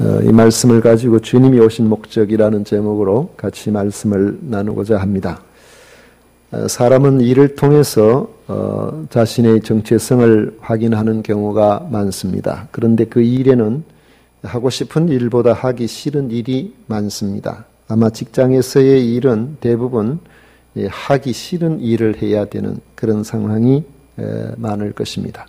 이 말씀을 가지고 주님이 오신 목적이라는 제목으로 같이 말씀을 나누고자 합니다. 사람은 일을 통해서 자신의 정체성을 확인하는 경우가 많습니다. 그런데 그 일에는 하고 싶은 일보다 하기 싫은 일이 많습니다. 아마 직장에서의 일은 대부분 하기 싫은 일을 해야 되는 그런 상황이 많을 것입니다.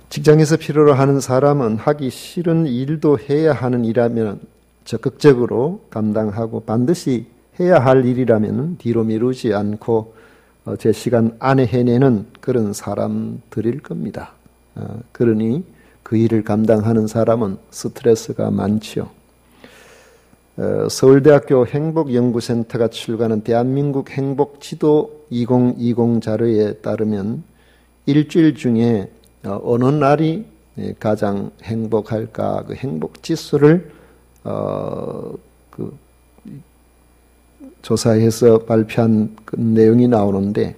직장에서 필요로 하는 사람은 하기 싫은 일도 해야 하는 일이라면 적극적으로 감당하고 반드시 해야 할 일이라면 뒤로 미루지 않고 제 시간 안에 해내는 그런 사람들일 겁니다. 그러니 그 일을 감당하는 사람은 스트레스가 많죠. 서울대학교 행복연구센터가 출간한 대한민국 행복지도 2020 자료에 따르면 일주일 중에 어느 날이 가장 행복할까 그 행복지수를 조사해서 발표한 그 내용이 나오는데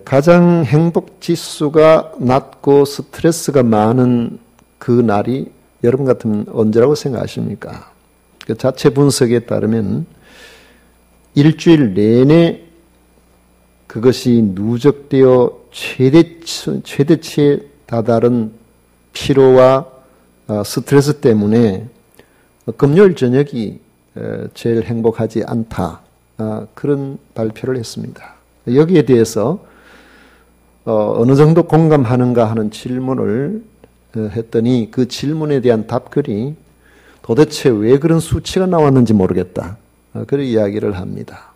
가장 행복지수가 낮고 스트레스가 많은 그 날이 여러분 같으면 언제라고 생각하십니까? 그 자체 분석에 따르면 일주일 내내 그것이 누적되어 최대치에 다다른 피로와 스트레스 때문에 금요일 저녁이 제일 행복하지 않다. 그런 발표를 했습니다. 여기에 대해서 어느 정도 공감하는가 하는 질문을 했더니 그 질문에 대한 답글이 도대체 왜 그런 수치가 나왔는지 모르겠다. 그런 이야기를 합니다.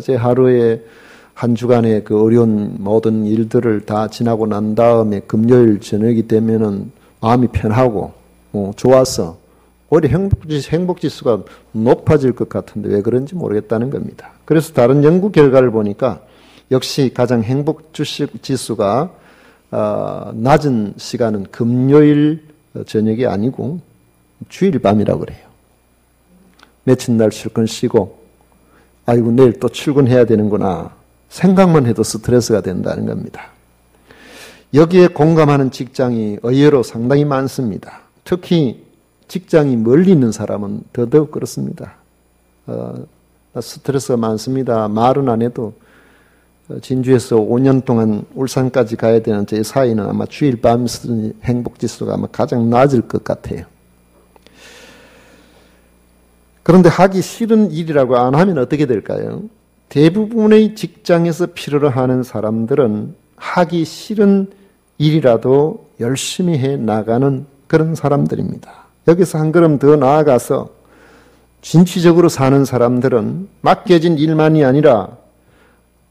제 하루에 한 주간의 그 어려운 모든 일들을 다 지나고 난 다음에 금요일 저녁이 되면은 마음이 편하고 좋아서 오히려 행복지수가 높아질 것 같은데 왜 그런지 모르겠다는 겁니다. 그래서 다른 연구 결과를 보니까 역시 가장 행복지수가 낮은 시간은 금요일 저녁이 아니고 주일 밤이라고 그래요. 며칠 날 실컷 쉬고 아이고 내일 또 출근해야 되는구나 생각만 해도 스트레스가 된다는 겁니다. 여기에 공감하는 직장이 의외로 상당히 많습니다. 특히 직장이 멀리 있는 사람은 더더욱 그렇습니다. 스트레스가 많습니다. 말은 안 해도 진주에서 5년 동안 울산까지 가야 되는 제 사이는 아마 주일 밤 행복지수가 아마 가장 낮을 것 같아요. 그런데 하기 싫은 일이라고 안 하면 어떻게 될까요? 대부분의 직장에서 필요로 하는 사람들은 하기 싫은 일이라도 열심히 해 나가는 그런 사람들입니다. 여기서 한 걸음 더 나아가서 진취적으로 사는 사람들은 맡겨진 일만이 아니라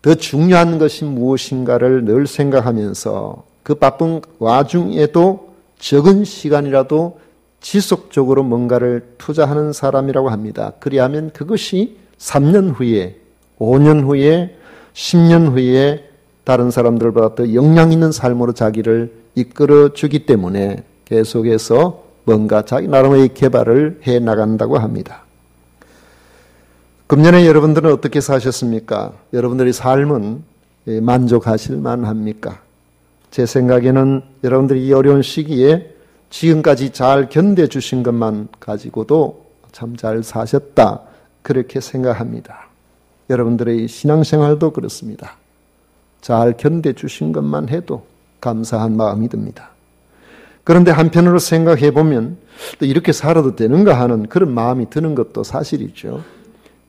더 중요한 것이 무엇인가를 늘 생각하면서 그 바쁜 와중에도 적은 시간이라도 지속적으로 뭔가를 투자하는 사람이라고 합니다. 그리하면 그것이 3년 후에 5년 후에 10년 후에 다른 사람들보다 더 영향 있는 삶으로 자기를 이끌어 주기 때문에 계속해서 뭔가 자기 나름의 개발을 해 나간다고 합니다. 금년에 여러분들은 어떻게 사셨습니까? 여러분들의 삶은 만족하실 만합니까? 제 생각에는 여러분들이 이 어려운 시기에 지금까지 잘 견뎌주신 것만 가지고도 참 잘 사셨다 그렇게 생각합니다. 여러분들의 신앙생활도 그렇습니다. 잘 견뎌주신 것만 해도 감사한 마음이 듭니다. 그런데 한편으로 생각해 보면 또 이렇게 살아도 되는가 하는 그런 마음이 드는 것도 사실이죠.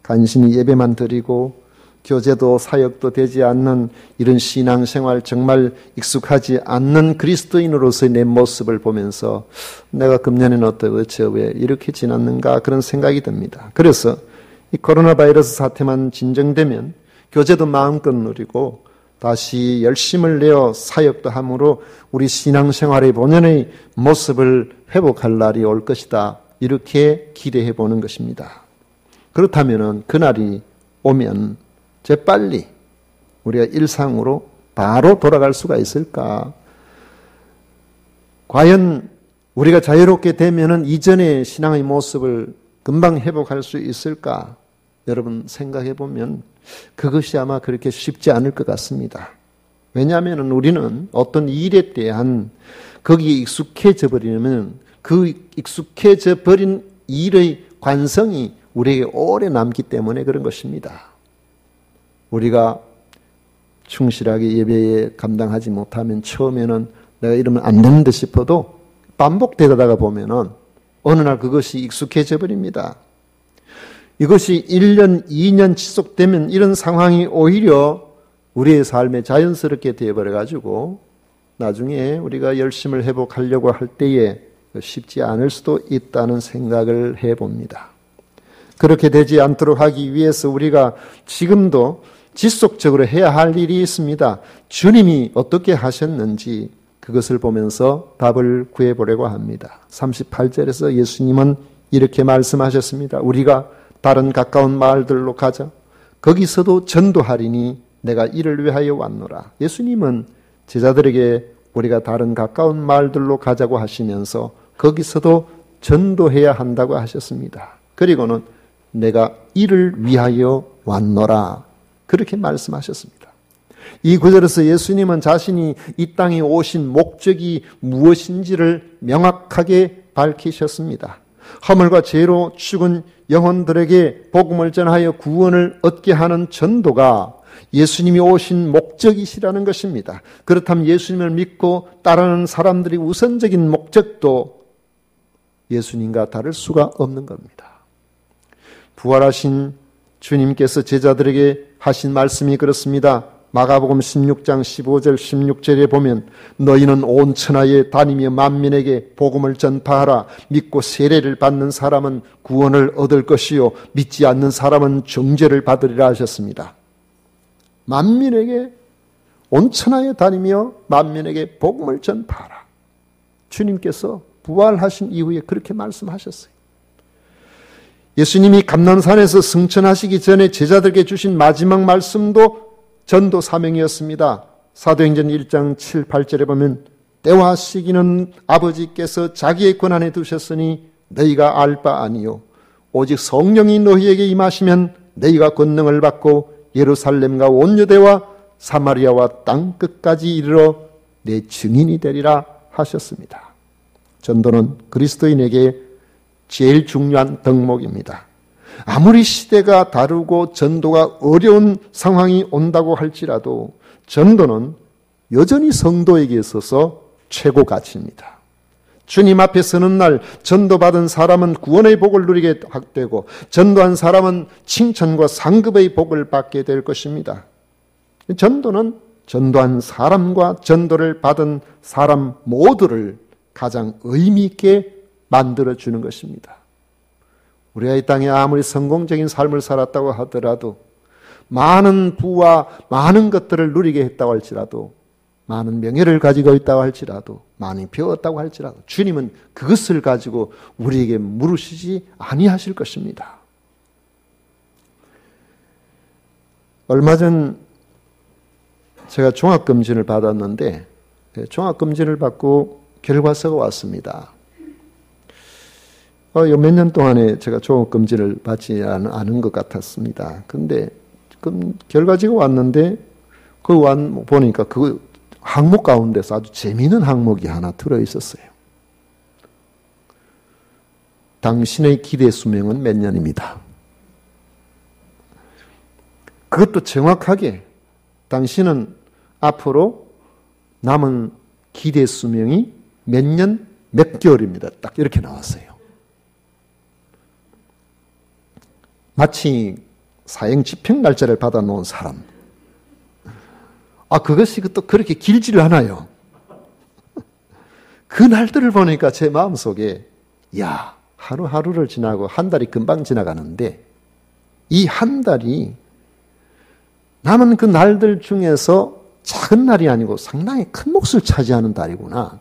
간신히 예배만 드리고 교제도 사역도 되지 않는 이런 신앙생활 정말 익숙하지 않는 그리스도인으로서의 내 모습을 보면서 내가 금년에는 도대체 왜 이렇게 지났는가 그런 생각이 듭니다. 그래서 이 코로나 바이러스 사태만 진정되면 교제도 마음껏 누리고 다시 열심을 내어 사역도 함으로 우리 신앙생활의 본연의 모습을 회복할 날이 올 것이다. 이렇게 기대해 보는 것입니다. 그렇다면 그날이 오면 재빨리 우리가 일상으로 바로 돌아갈 수가 있을까? 과연 우리가 자유롭게 되면은 이전의 신앙의 모습을 금방 회복할 수 있을까? 여러분 생각해 보면 그것이 아마 그렇게 쉽지 않을 것 같습니다. 왜냐하면 우리는 어떤 일에 대한 거기에 익숙해져 버리면 그 익숙해져 버린 일의 관성이 우리에게 오래 남기 때문에 그런 것입니다. 우리가 충실하게 예배에 감당하지 못하면 처음에는 내가 이러면 안 되는데 싶어도 반복되다가 보면은 어느 날 그것이 익숙해져 버립니다. 이것이 1년, 2년 지속되면 이런 상황이 오히려 우리의 삶에 자연스럽게 되어버려가지고 나중에 우리가 열심을 회복하려고 할 때에 쉽지 않을 수도 있다는 생각을 해봅니다. 그렇게 되지 않도록 하기 위해서 우리가 지금도 지속적으로 해야 할 일이 있습니다. 주님이 어떻게 하셨는지 그것을 보면서 답을 구해보려고 합니다. 38절에서 예수님은 이렇게 말씀하셨습니다. 우리가 다른 가까운 마을들로 가자. 거기서도 전도하리니 내가 이를 위하여 왔노라. 예수님은 제자들에게 우리가 다른 가까운 마을들로 가자고 하시면서 거기서도 전도해야 한다고 하셨습니다. 그리고는 내가 이를 위하여 왔노라. 그렇게 말씀하셨습니다. 이 구절에서 예수님은 자신이 이 땅에 오신 목적이 무엇인지를 명확하게 밝히셨습니다. 허물과 죄로 죽은 영혼들에게 복음을 전하여 구원을 얻게 하는 전도가 예수님이 오신 목적이시라는 것입니다. 그렇다면 예수님을 믿고 따르는 사람들이 우선적인 목적도 예수님과 다를 수가 없는 겁니다. 부활하신 주님께서 제자들에게 하신 말씀이 그렇습니다. 마가복음 16장 15절 16절에 보면 너희는 온 천하에 다니며 만민에게 복음을 전파하라. 믿고 세례를 받는 사람은 구원을 얻을 것이요 믿지 않는 사람은 정죄를 받으리라 하셨습니다. 만민에게 온 천하에 다니며 만민에게 복음을 전파하라. 주님께서 부활하신 이후에 그렇게 말씀하셨어요. 예수님이 감난산에서 승천하시기 전에 제자들에게 주신 마지막 말씀도 전도 사명이었습니다. 사도행전 1장 7, 8절에 보면 때와 시기는 아버지께서 자기의 권한에 두셨으니 너희가 알 바 아니요 오직 성령이 너희에게 임하시면 너희가 권능을 받고 예루살렘과 온 유대와 사마리아와 땅 끝까지 이르러 내 증인이 되리라 하셨습니다. 전도는 그리스도인에게 제일 중요한 덕목입니다. 아무리 시대가 다르고 전도가 어려운 상황이 온다고 할지라도 전도는 여전히 성도에게 있어서 최고 가치입니다. 주님 앞에 서는 날 전도받은 사람은 구원의 복을 누리게 되고 전도한 사람은 칭찬과 상급의 복을 받게 될 것입니다. 전도는 전도한 사람과 전도를 받은 사람 모두를 가장 의미 있게 만들어주는 것입니다. 우리가 이 땅에 아무리 성공적인 삶을 살았다고 하더라도 많은 부와 많은 것들을 누리게 했다고 할지라도 많은 명예를 가지고 있다고 할지라도 많이 배웠다고 할지라도 주님은 그것을 가지고 우리에게 물으시지 아니하실 것입니다. 얼마 전 제가 종합검진을 받았는데 종합검진을 받고 결과서가 왔습니다. 몇 년 동안에 제가 종합검진을 받지 않은 것 같았습니다. 근데 결과지가 왔는데 보니까 그 항목 가운데서 아주 재미있는 항목이 하나 들어있었어요. 당신의 기대 수명은 몇 년입니다. 그것도 정확하게 당신은 앞으로 남은 기대 수명이 몇 년, 몇 개월입니다. 딱 이렇게 나왔어요. 마치 사형 집행 날짜를 받아놓은 사람. 그것이 또 그렇게 길지를 않아요. 그 날들을 보니까 제 마음속에 하루하루를 지나고 한 달이 금방 지나가는데 이 한 달이 남은 그 날들 중에서 작은 날이 아니고 상당히 큰 몫을 차지하는 달이구나.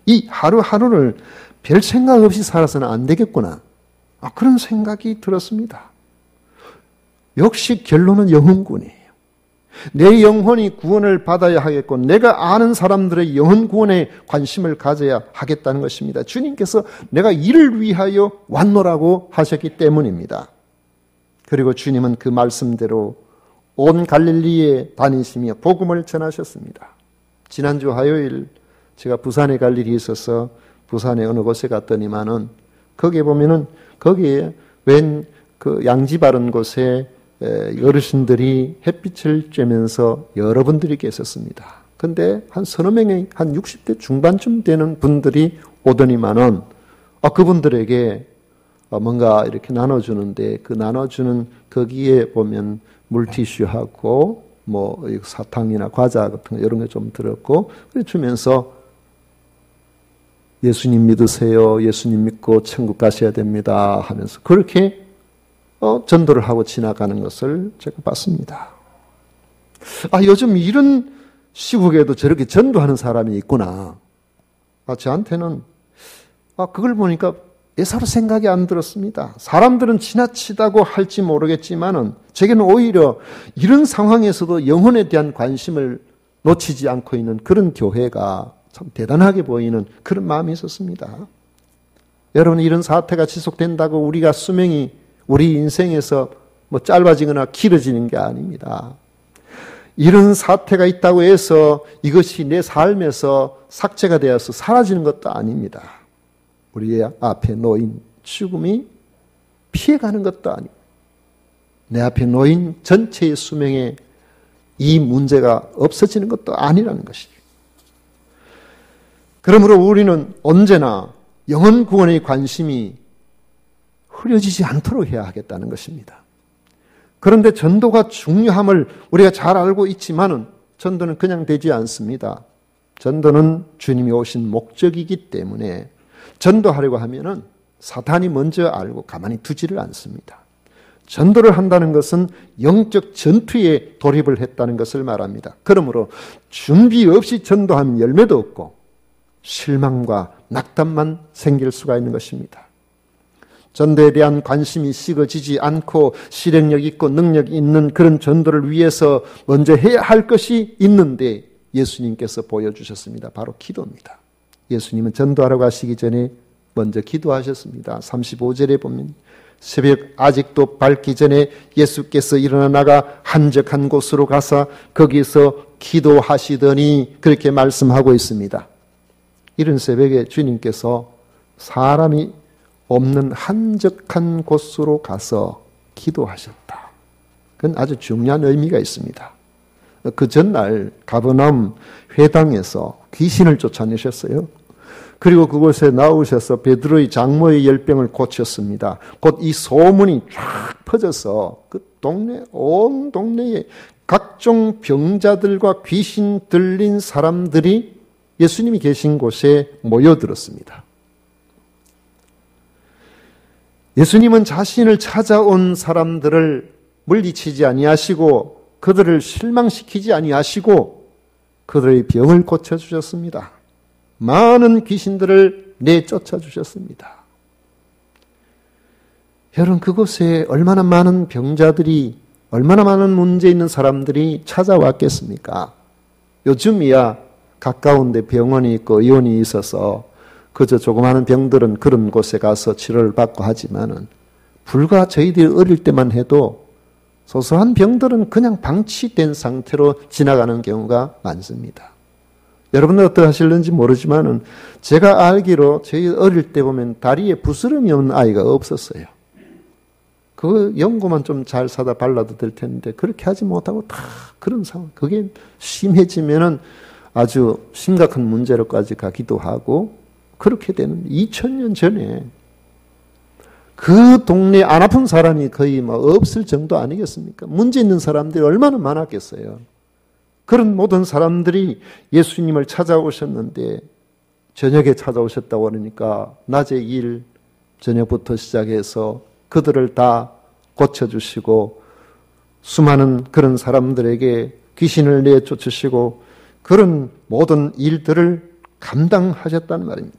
이 하루하루를 별 생각 없이 살아서는 안 되겠구나. 그런 생각이 들었습니다. 역시 결론은 영혼구원이에요. 내 영혼이 구원을 받아야 하겠고 내가 아는 사람들의 영혼 구원에 관심을 가져야 하겠다는 것입니다. 주님께서 내가 이를 위하여 왔노라고 하셨기 때문입니다. 그리고 주님은 그 말씀대로 온 갈릴리에 다니시며 복음을 전하셨습니다. 지난주 화요일 제가 부산에 갈 일이 있어서 부산의 어느 곳에 갔더니만은 거기에 보면은 거기에 웬 그 양지 바른 곳에 어르신들이 햇빛을 쬐면서 여러분들이 계셨습니다. 근데 한 서너 명의 한 60대 중반쯤 되는 분들이 오더니만은 그분들에게 뭔가 이렇게 나눠주는데 그 나눠주는 거기에 보면 물티슈하고 뭐 사탕이나 과자 같은 거 이런 거 좀 들었고 그래 주면서 예수님 믿으세요. 예수님 믿고 천국 가셔야 됩니다. 하면서 그렇게 전도를 하고 지나가는 것을 제가 봤습니다. 요즘 이런 시국에도 저렇게 전도하는 사람이 있구나. 저한테는 그걸 보니까 예사로 생각이 안 들었습니다. 사람들은 지나치다고 할지 모르겠지만은 제게는 오히려 이런 상황에서도 영혼에 대한 관심을 놓치지 않고 있는 그런 교회가 참 대단하게 보이는 그런 마음이 있었습니다. 여러분, 이런 사태가 지속된다고 우리가 수명이 우리 인생에서 뭐 짧아지거나 길어지는 게 아닙니다. 이런 사태가 있다고 해서 이것이 내 삶에서 삭제가 되어서 사라지는 것도 아닙니다. 우리의 앞에 놓인 죽음이 피해가는 것도 아니고 내 앞에 놓인 전체의 수명에 이 문제가 없어지는 것도 아니라는 것이죠. 그러므로 우리는 언제나 영혼 구원의 관심이 흐려지지 않도록 해야 하겠다는 것입니다. 그런데 전도가 중요함을 우리가 잘 알고 있지만은 전도는 그냥 되지 않습니다. 전도는 주님이 오신 목적이기 때문에 전도하려고 하면은 사탄이 먼저 알고 가만히 두지를 않습니다. 전도를 한다는 것은 영적 전투에 돌입을 했다는 것을 말합니다. 그러므로 준비 없이 전도하면 열매도 없고 실망과 낙담만 생길 수가 있는 것입니다. 전도에 대한 관심이 식어지지 않고 실행력 있고 능력 있는 그런 전도를 위해서 먼저 해야 할 것이 있는데 예수님께서 보여주셨습니다. 바로 기도입니다. 예수님은 전도하러 가시기 전에 먼저 기도하셨습니다. 35절에 보면 새벽 아직도 밝기 전에 예수께서 일어나 나가 한적한 곳으로 가서 거기서 기도하시더니 그렇게 말씀하고 있습니다. 이른 새벽에 주님께서 사람이 없는 한적한 곳으로 가서 기도하셨다. 그건 아주 중요한 의미가 있습니다. 그 전날 가버나움 회당에서 귀신을 쫓아내셨어요. 그리고 그곳에 나오셔서 베드로의 장모의 열병을 고쳤습니다. 곧 이 소문이 쫙 퍼져서 그 동네, 온 동네에 각종 병자들과 귀신 들린 사람들이 예수님이 계신 곳에 모여들었습니다. 예수님은 자신을 찾아온 사람들을 물리치지 아니하시고 그들을 실망시키지 아니하시고 그들의 병을 고쳐주셨습니다. 많은 귀신들을 내쫓아 주셨습니다. 여러분, 그곳에 얼마나 많은 병자들이, 얼마나 많은 문제 있는 사람들이 찾아왔겠습니까? 요즘이야 가까운데 병원이 있고 의원이 있어서 그저 조그마한 병들은 그런 곳에 가서 치료를 받고 하지만은 불과 저희들이 어릴 때만 해도 소소한 병들은 그냥 방치된 상태로 지나가는 경우가 많습니다. 여러분들 어떻게 하실는지 모르지만은 제가 알기로 저희 어릴 때 보면 다리에 부스럼이 없는 아이가 없었어요. 그 연고만 좀 잘 사다 발라도 될 텐데 그렇게 하지 못하고 다 그런 상황. 그게 심해지면은 아주 심각한 문제로까지 가기도 하고 그렇게 되는 2000년 전에 그 동네에 안 아픈 사람이 거의 없을 정도 아니겠습니까? 문제 있는 사람들이 얼마나 많았겠어요. 그런 모든 사람들이 예수님을 찾아오셨는데 저녁에 찾아오셨다고 그러니까 낮에 일, 저녁부터 시작해서 그들을 다 고쳐주시고 수많은 그런 사람들에게 귀신을 내쫓으시고 그런 모든 일들을 감당하셨다는 말입니다.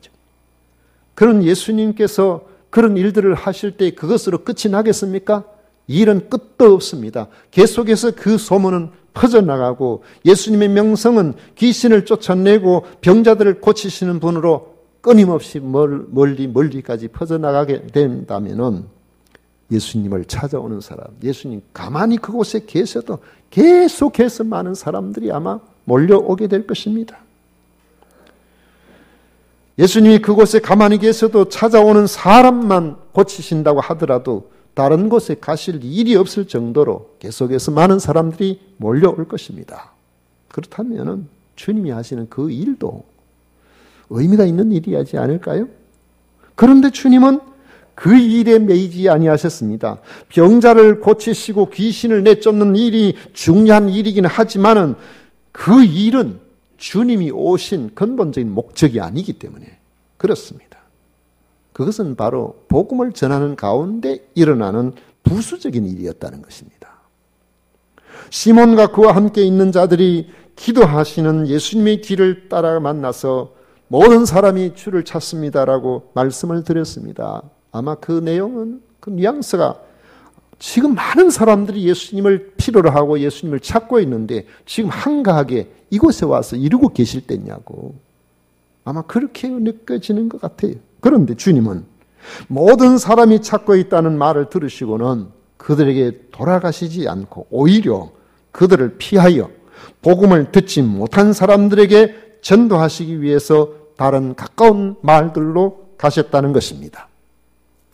그런 예수님께서 그런 일들을 하실 때 그것으로 끝이 나겠습니까? 일은 끝도 없습니다. 계속해서 그 소문은 퍼져나가고 예수님의 명성은 귀신을 쫓아내고 병자들을 고치시는 분으로 끊임없이 멀리까지 퍼져나가게 된다면은 예수님을 찾아오는 사람, 예수님 가만히 그곳에 계셔도 계속해서 많은 사람들이 아마 몰려오게 될 것입니다. 예수님이 그곳에 가만히 계셔도 찾아오는 사람만 고치신다고 하더라도 다른 곳에 가실 일이 없을 정도로 계속해서 많은 사람들이 몰려올 것입니다. 그렇다면 주님이 하시는 그 일도 의미가 있는 일이지 않을까요? 그런데 주님은 그 일에 매이지 아니하셨습니다. 병자를 고치시고 귀신을 내쫓는 일이 중요한 일이긴 하지만은 그 일은 주님이 오신 근본적인 목적이 아니기 때문에 그렇습니다. 그것은 바로 복음을 전하는 가운데 일어나는 부수적인 일이었다는 것입니다. 시몬과 그와 함께 있는 자들이 기도하시는 예수님의 길을 따라 만나서 모든 사람이 주를 찾습니다라고 말씀을 드렸습니다. 아마 그 내용은, 그 뉘앙스가 지금 많은 사람들이 예수님을 필요로 하고 예수님을 찾고 있는데 지금 한가하게 이곳에 와서 이러고 계실 때냐고. 아마 그렇게 느껴지는 것 같아요. 그런데 주님은 모든 사람이 찾고 있다는 말을 들으시고는 그들에게 돌아가시지 않고 오히려 그들을 피하여 복음을 듣지 못한 사람들에게 전도하시기 위해서 다른 가까운 마을들로 가셨다는 것입니다.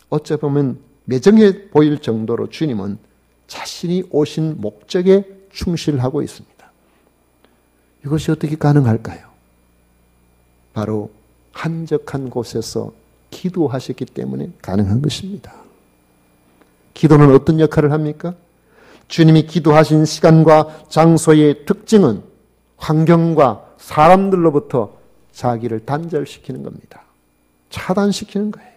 어찌 보면 매정해 보일 정도로 주님은 자신이 오신 목적에 충실하고 있습니다. 이것이 어떻게 가능할까요? 바로 한적한 곳에서 기도하셨기 때문에 가능한 것입니다. 기도는 어떤 역할을 합니까? 주님이 기도하신 시간과 장소의 특징은 환경과 사람들로부터 자기를 단절시키는 겁니다. 차단시키는 거예요.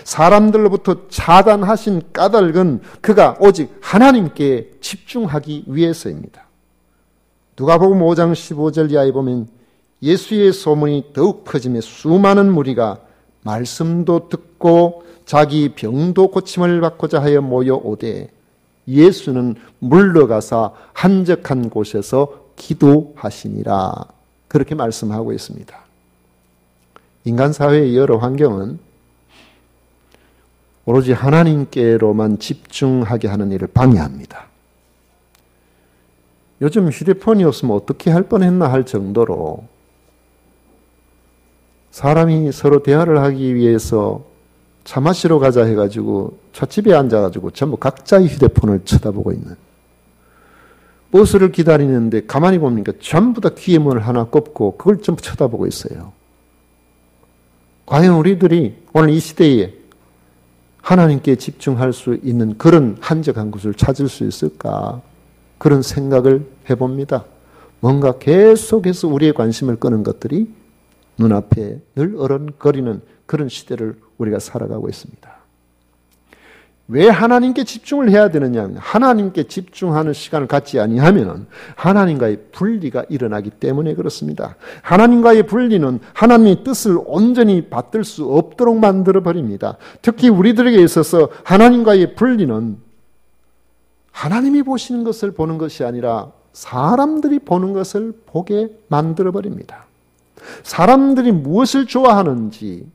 사람들로부터 차단하신 까닭은 그가 오직 하나님께 집중하기 위해서입니다. 누가복음 5장 15절 이하에 보면 예수의 소문이 더욱 커지며 수많은 무리가 말씀도 듣고 자기 병도 고침을 받고자 하여 모여오되 예수는 물러가사 한적한 곳에서 기도하시니라. 그렇게 말씀하고 있습니다. 인간 사회의 여러 환경은 오로지 하나님께로만 집중하게 하는 일을 방해합니다. 요즘 휴대폰이 없으면 어떻게 할 뻔했나 할 정도로 사람이 서로 대화를 하기 위해서 차 마시러 가자 해가지고 찻집에 앉아가지고 전부 각자의 휴대폰을 쳐다보고 있는, 버스를 기다리는데 가만히 보니까 전부 다 귀에 문을 하나 꼽고 그걸 전부 쳐다보고 있어요. 과연 우리들이 오늘 이 시대에 하나님께 집중할 수 있는 그런 한적한 곳을 찾을 수 있을까? 그런 생각을 해봅니다. 뭔가 계속해서 우리의 관심을 끄는 것들이 눈앞에 늘 어른거리는 그런 시대를 우리가 살아가고 있습니다. 왜 하나님께 집중을 해야 되느냐? 하나님께 집중하는 시간을 갖지 아니하면 하나님과의 분리가 일어나기 때문에 그렇습니다. 하나님과의 분리는 하나님의 뜻을 온전히 받들 수 없도록 만들어 버립니다. 특히 우리들에게 있어서 하나님과의 분리는 하나님이 보시는 것을 보는 것이 아니라 사람들이 보는 것을 보게 만들어 버립니다. 사람들이 무엇을 좋아하는지,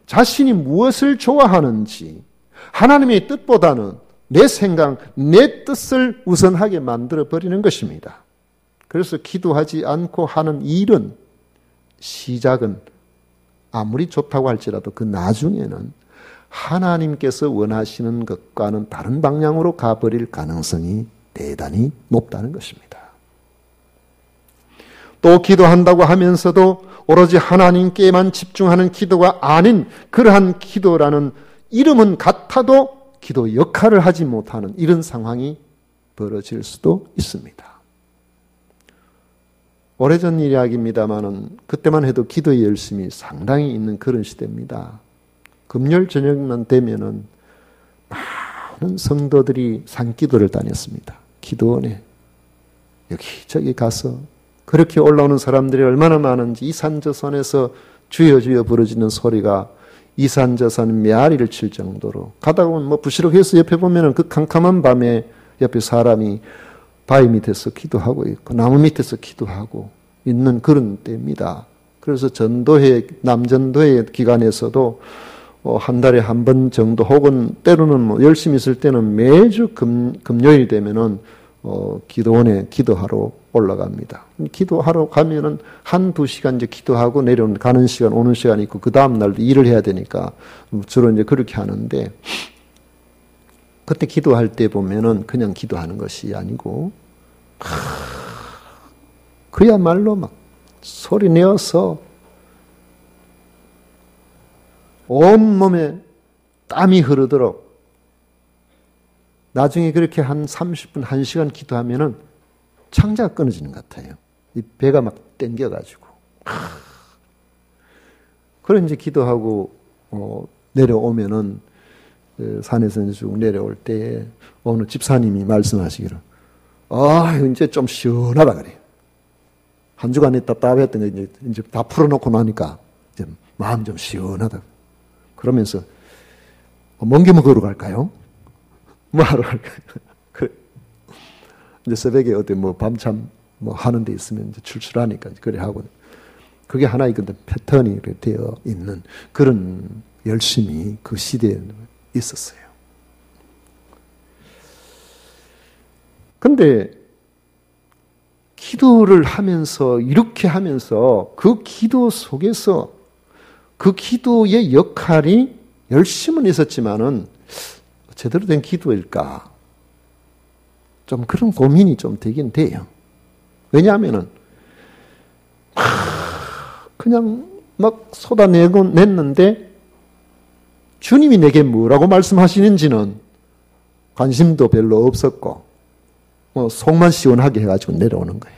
자신이 무엇을 좋아하는지 하나님의 뜻보다는 내 생각, 내 뜻을 우선하게 만들어 버리는 것입니다. 그래서 기도하지 않고 하는 일은 시작은 아무리 좋다고 할지라도 그 나중에는 하나님께서 원하시는 것과는 다른 방향으로 가버릴 가능성이 대단히 높다는 것입니다. 또 기도한다고 하면서도 오로지 하나님께만 집중하는 기도가 아닌 그러한 기도라는 이름은 같아도 기도 역할을 하지 못하는 이런 상황이 벌어질 수도 있습니다. 오래전 이야기입니다만은 그때만 해도 기도의 열심이 상당히 있는 그런 시대입니다. 금요일 저녁만 되면은 많은 성도들이 산기도를 다녔습니다. 기도원에 여기저기 가서 그렇게 올라오는 사람들이 얼마나 많은지 이 산 저 산에서 주여 주여 부르짖는 소리가 이 산 저 산 메아리를 칠 정도로, 가다가 보면 뭐 부시럭해서 옆에 보면은 그 캄캄한 밤에 옆에 사람이 바위 밑에서 기도하고 있고 나무 밑에서 기도하고 있는 그런 때입니다. 그래서 전도회, 남전도회 기간에서도 한 달에 한 번 정도 혹은 때로는 뭐 열심히 있을 때는 매주 금요일 되면은 기도원에 기도하러 올라갑니다. 기도하러 가면은 한두 시간 이제 기도하고 내려오는, 가는 시간, 오는 시간이 있고, 그 다음날도 일을 해야 되니까, 주로 이제 그렇게 하는데, 그때 기도할 때 보면은 그냥 기도하는 것이 아니고, 그야말로 막 소리 내어서 온몸에 땀이 흐르도록, 나중에 그렇게 한 30분, 1시간 기도하면은 창자가 끊어지는 것 같아요. 이 배가 막 땡겨가지고. 그런 이제 기도하고 내려오면은, 산에서 이제 쭉 내려올 때에 어느 집사님이 말씀하시기를, 이제 좀 시원하다 그래요. 한 주간 있다 답답했던 거 이제 다 풀어놓고 나니까 이제 마음 좀 시원하다. 그러면서 먼 길 먹으러 갈까요? 뭐 하러 갈까요? 이제 새벽에 어디 밤참 하는 데 있으면 이제 출출하니까 그래 하고, 그게 하나의 근데 패턴이 되어 있는 그런 열심이 그 시대에 있었어요. 근데 기도를 하면서, 이렇게 하면서 그 기도 속에서 그 기도의 역할이 열심은 있었지만은 제대로 된 기도일까? 좀 그런 고민이 좀 되긴 돼요. 왜냐하면은 그냥 막 쏟아냈는데 주님이 내게 뭐라고 말씀하시는지는 관심도 별로 없었고, 속만 시원하게 해가지고 내려오는 거예요.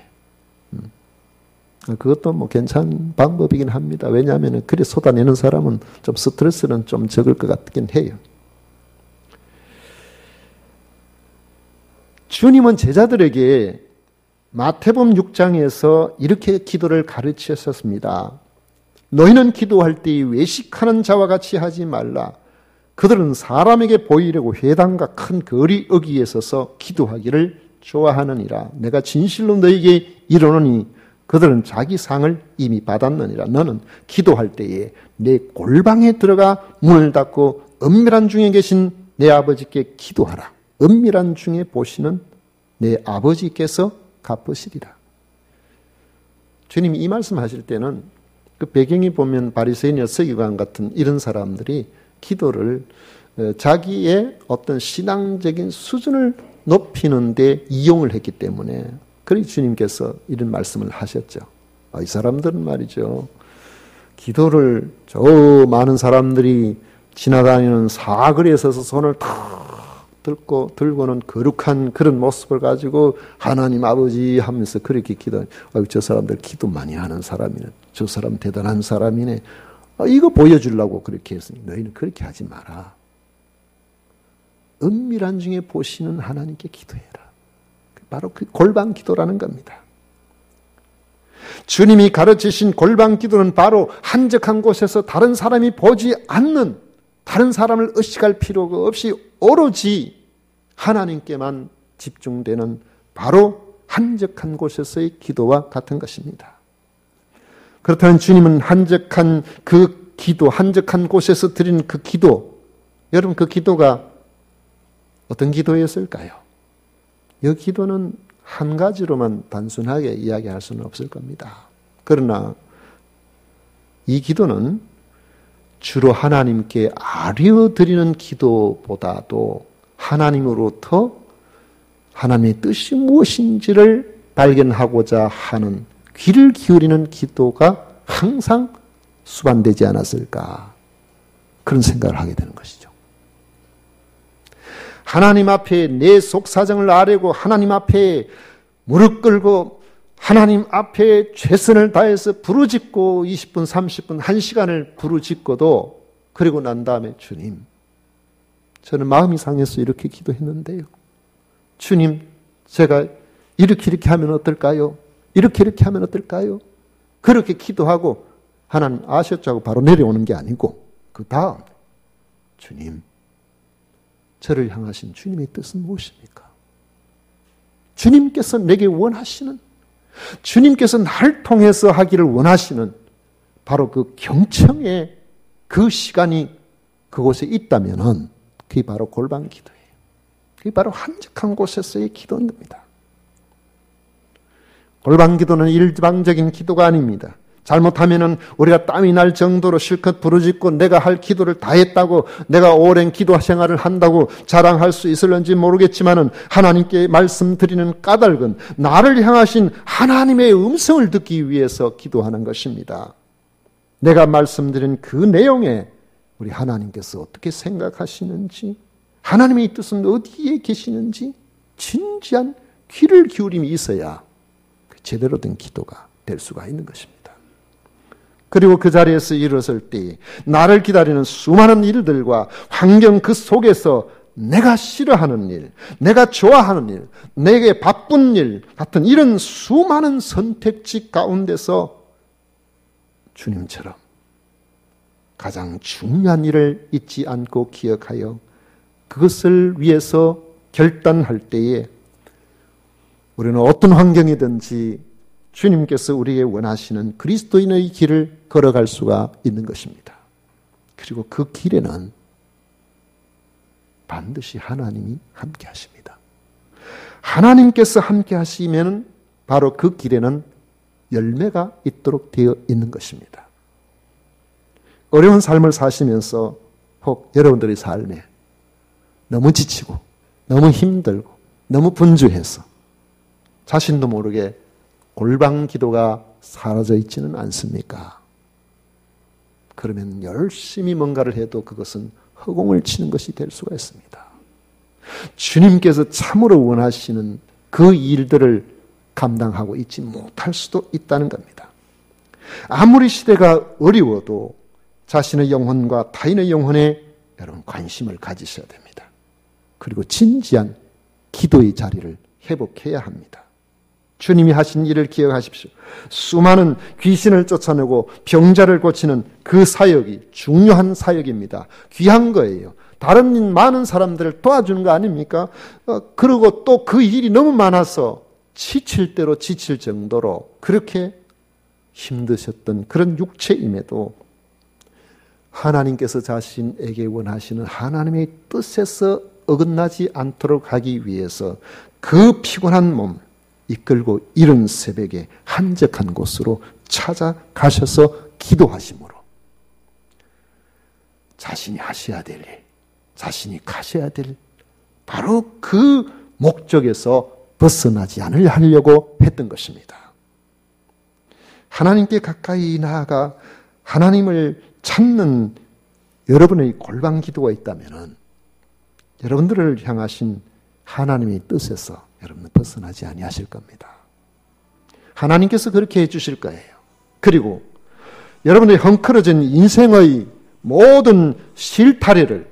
그것도 괜찮은 방법이긴 합니다. 왜냐하면 그래 쏟아내는 사람은 좀 스트레스는 좀 적을 것 같긴 해요. 주님은 제자들에게 마태복음 6장에서 이렇게 기도를 가르치셨습니다. 너희는 기도할 때 외식하는 자와 같이 하지 말라. 그들은 사람에게 보이려고 회당과 큰 거리 어귀에 서서 기도하기를 좋아하느니라. 내가 진실로 너희에게 이르노니 그들은 자기 상을 이미 받았느니라. 너는 기도할 때에 내 골방에 들어가 문을 닫고 은밀한 중에 계신 내 아버지께 기도하라. 은밀한 중에 보시는 내 아버지께서 갚으시리라. 주님이 이 말씀하실 때는 그 배경이 보면 바리새인이나 서기관 같은 이런 사람들이 기도를 자기의 어떤 신앙적인 수준을 높이는 데 이용을 했기 때문에, 그러니 주님께서 이런 말씀을 하셨죠. 이 사람들은 말이죠, 기도를 저 많은 사람들이 지나다니는 사거리에 서서 손을 들고는 거룩한 그런 모습을 가지고 하나님 아버지 하면서 그렇게 기도하니, 저 사람들 기도 많이 하는 사람이네, 저 사람 대단한 사람이네, 이거 보여주려고 그렇게 했으니 너희는 그렇게 하지 마라. 은밀한 중에 보시는 하나님께 기도해라. 바로 그 골방 기도라는 겁니다. 주님이 가르치신 골방 기도는 바로 한적한 곳에서 다른 사람이 보지 않는, 다른 사람을 의식할 필요가 없이 오로지 하나님께만 집중되는 바로 한적한 곳에서의 기도와 같은 것입니다. 그렇다면 주님은 한적한 그 기도, 한적한 곳에서 드리는 그 기도, 여러분 그 기도가 어떤 기도였을까요? 이 기도는 한 가지로만 단순하게 이야기할 수는 없을 겁니다. 그러나 이 기도는 주로 하나님께 아뢰어드리는 기도보다도 하나님으로부터 하나님의 뜻이 무엇인지를 발견하고자 하는 귀를 기울이는 기도가 항상 수반되지 않았을까, 그런 생각을 하게 되는 것이죠. 하나님 앞에 내 속사정을 아뢰고 하나님 앞에 무릎 꿇고 하나님 앞에 최선을 다해서 부르짖고 20분, 30분, 1시간을 부르짖고도, 그리고 난 다음에 주님, 저는 마음이 상해서 이렇게 기도했는데요. 주님, 제가 이렇게 하면 어떨까요? 이렇게 하면 어떨까요? 그렇게 기도하고 하나님 아셨죠 하고 바로 내려오는 게 아니고, 그 다음 주님, 저를 향하신 주님의 뜻은 무엇입니까? 주님께서 내게 원하시는, 주님께서 나를 통해서 하기를 원하시는 바로 그 경청의 그 시간이 그곳에 있다면은 그게 바로 골방 기도예요. 그게 바로 한적한 곳에서의 기도인 겁니다. 골방 기도는 일방적인 기도가 아닙니다. 잘못하면은 우리가 땀이 날 정도로 실컷 부르짖고 내가 할 기도를 다 했다고, 내가 오랜 기도 생활을 한다고 자랑할 수 있을는지 모르겠지만은 하나님께 말씀드리는 까닭은 나를 향하신 하나님의 음성을 듣기 위해서 기도하는 것입니다. 내가 말씀드린 그 내용에 우리 하나님께서 어떻게 생각하시는지, 하나님의 뜻은 어디에 계시는지 진지한 귀를 기울임이 있어야 제대로 된 기도가 될 수가 있는 것입니다. 그리고 그 자리에서 일어설 때 나를 기다리는 수많은 일들과 환경 그 속에서 내가 싫어하는 일, 내가 좋아하는 일, 내게 바쁜 일 같은 이런 수많은 선택지 가운데서 주님처럼 가장 중요한 일을 잊지 않고 기억하여 그것을 위해서 결단할 때에 우리는 어떤 환경이든지 주님께서 우리에게 원하시는 그리스도인의 길을 걸어갈 수가 있는 것입니다. 그리고 그 길에는 반드시 하나님이 함께 하십니다. 하나님께서 함께 하시면 바로 그 길에는 열매가 있도록 되어 있는 것입니다. 어려운 삶을 사시면서 혹 여러분들의 삶에 너무 지치고 너무 힘들고 너무 분주해서 자신도 모르게 골방 기도가 사라져 있지는 않습니까? 그러면 열심히 뭔가를 해도 그것은 허공을 치는 것이 될 수가 있습니다. 주님께서 참으로 원하시는 그 일들을 감당하고 있지 못할 수도 있다는 겁니다. 아무리 시대가 어려워도 자신의 영혼과 타인의 영혼에 여러분 관심을 가지셔야 됩니다. 그리고 진지한 기도의 자리를 회복해야 합니다. 주님이 하신 일을 기억하십시오. 수많은 귀신을 쫓아내고 병자를 고치는 그 사역이 중요한 사역입니다. 귀한 거예요. 다른 많은 사람들을 도와주는 거 아닙니까? 그리고 또 그 일이 너무 많아서 지칠 대로 지칠 정도로 그렇게 힘드셨던 그런 육체임에도 하나님께서 자신에게 원하시는 하나님의 뜻에서 어긋나지 않도록 하기 위해서 그 피곤한 몸 이끌고 이른 새벽에 한적한 곳으로 찾아가셔서 기도하심으로 자신이 하셔야 될 일, 자신이 가셔야 될 바로 그 목적에서 벗어나지 않으려고 했던 것입니다. 하나님께 가까이 나아가 하나님을 찾는 여러분의 골방 기도가 있다면 여러분들을 향하신 하나님의 뜻에서 여러분은 벗어나지 아니하실 겁니다. 하나님께서 그렇게 해주실 거예요. 그리고 여러분의 헝클어진 인생의 모든 실타래를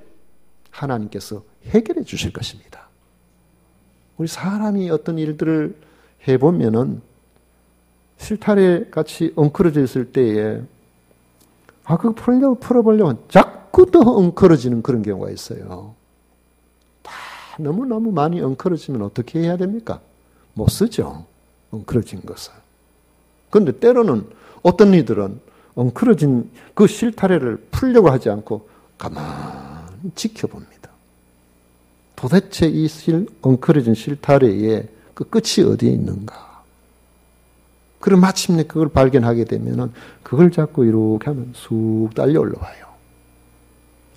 하나님께서 해결해 주실 것입니다. 우리 사람이 어떤 일들을 해보면은 실타래 같이 엉클어져 있을 때에 그거 풀어보려고 자꾸 더 엉클어지는 그런 경우가 있어요. 다 너무너무 많이 엉클어지면 어떻게 해야 됩니까? 못 쓰죠. 엉클어진 것을. 그런데 때로는 어떤 이들은 엉클어진 그 실타래를 풀려고 하지 않고 가만히 지켜봅니다. 도대체 이 엉클어진 실타래의 그 끝이 어디에 있는가? 그럼 마침내 그걸 발견하게 되면은 그걸 잡고 이렇게 하면 쑥 달려 올라와요.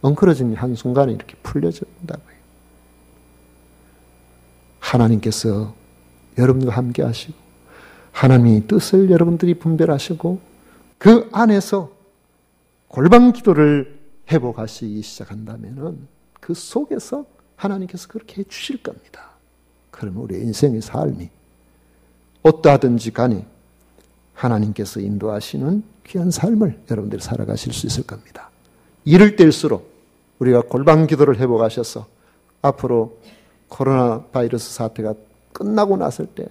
엉클어진 한순간에 이렇게 풀려진다고요. 하나님께서 여러분과 함께 하시고 하나님의 뜻을 여러분들이 분별하시고 그 안에서 골방 기도를 회복하시기 시작한다면은 그 속에서 하나님께서 그렇게 해 주실 겁니다. 그러면 우리 인생의 삶이 어떠하든지 간에 하나님께서 인도하시는 귀한 삶을 여러분들이 살아가실 수 있을 겁니다. 이럴 때일수록 우리가 골방 기도를 회복하셔서 앞으로 코로나 바이러스 사태가 끝나고 났을 때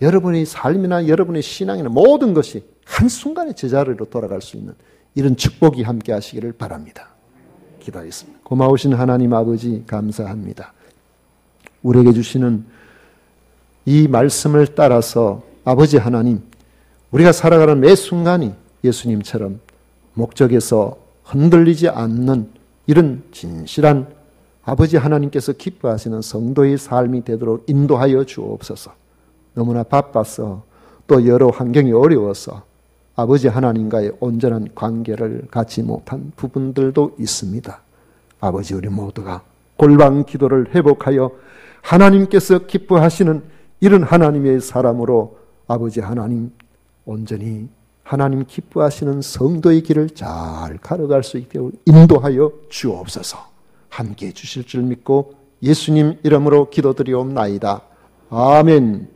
여러분의 삶이나 여러분의 신앙이나 모든 것이 한순간에 제자리로 돌아갈 수 있는 이런 축복이 함께 하시기를 바랍니다. 기도하겠습니다. 고마우신 하나님 아버지 감사합니다. 우리에게 주시는 이 말씀을 따라서 아버지 하나님 우리가 살아가는 매 순간이 예수님처럼 목적에서 흔들리지 않는 이런 진실한 아버지 하나님께서 기뻐하시는 성도의 삶이 되도록 인도하여 주옵소서. 너무나 바빠서 또 여러 환경이 어려워서 아버지 하나님과의 온전한 관계를 갖지 못한 부분들도 있습니다. 아버지, 우리 모두가 골방 기도를 회복하여 하나님께서 기뻐하시는 이런 하나님의 사람으로 아버지 하나님 온전히 하나님 기뻐하시는 성도의 길을 잘 걸어갈 수 있도록 인도하여 주옵소서. 함께해 주실 줄 믿고 예수님 이름으로 기도드리옵나이다. 아멘.